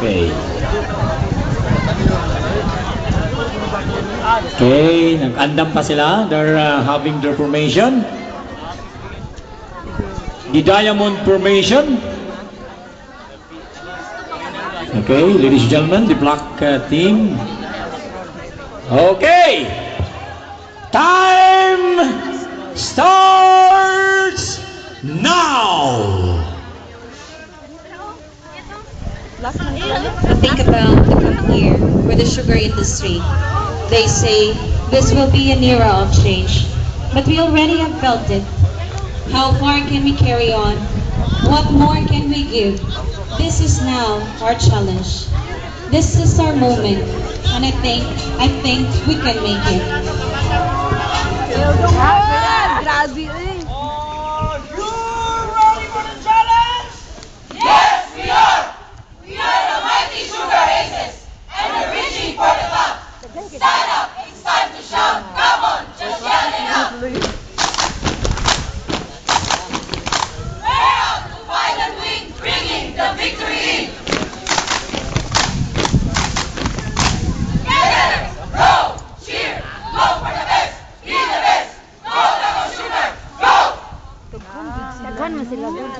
Okay. Okay, nag-andam pa sila. They're having their formation. The Diamond Formation. Okay, ladies and gentlemen, the black team. Okay. Time starts now. Think about the coming year for the sugar industry. They say this will be an era of change, but we already have felt it. How far can we carry on? What more can we give? This is now our challenge. This is our moment, and I think we can make it. Are you ready for the challenge? Yes, we are! We are the mighty Sugar Aces, and we're reaching for the top. Stand up, it's time to shout. Come on, just yell it out. We're out to fight and win, bringing the victory in. Together, row, cheer, go for the best, be the best. Go, Taco Sugar, go! Daghan mo sila doon.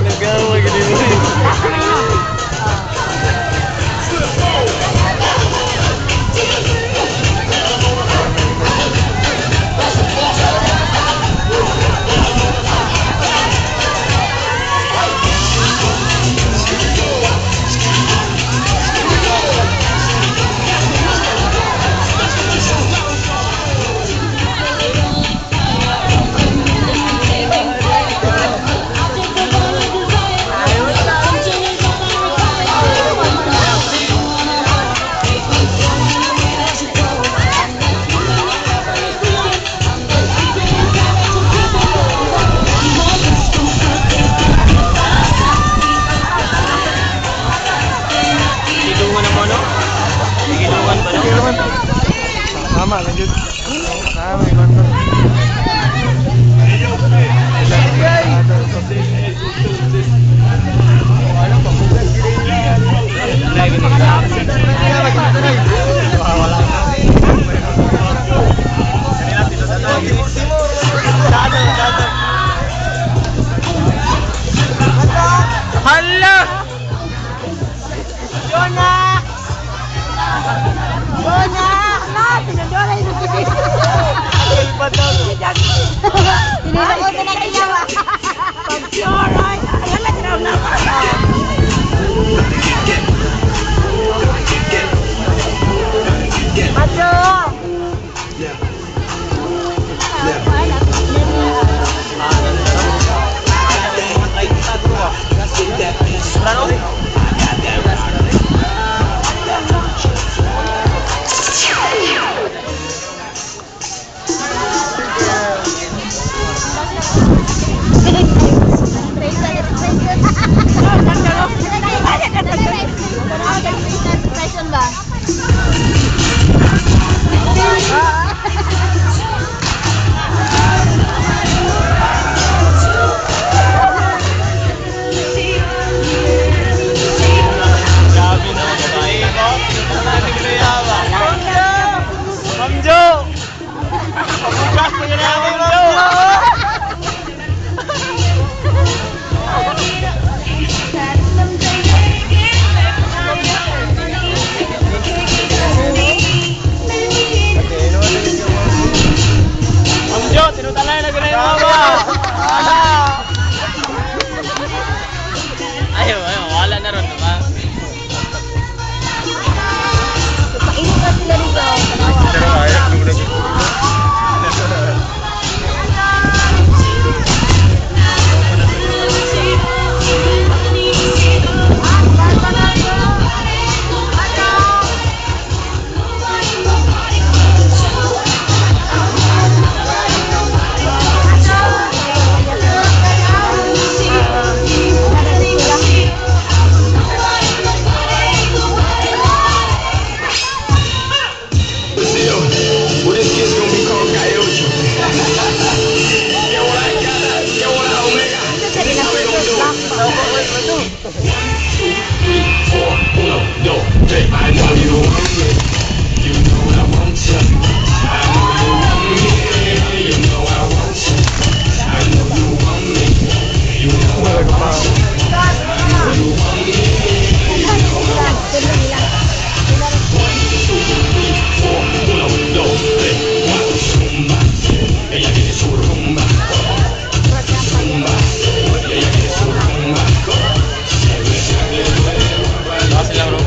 Nagawa gini mo. Tama, lanjut. Tama, ikon. Hala! Jonah! Jonah! Tinadora yung nagkikis. Tinidok ko na kiyawa. Pag-pure, alala tiraw na. Macho!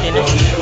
din eh.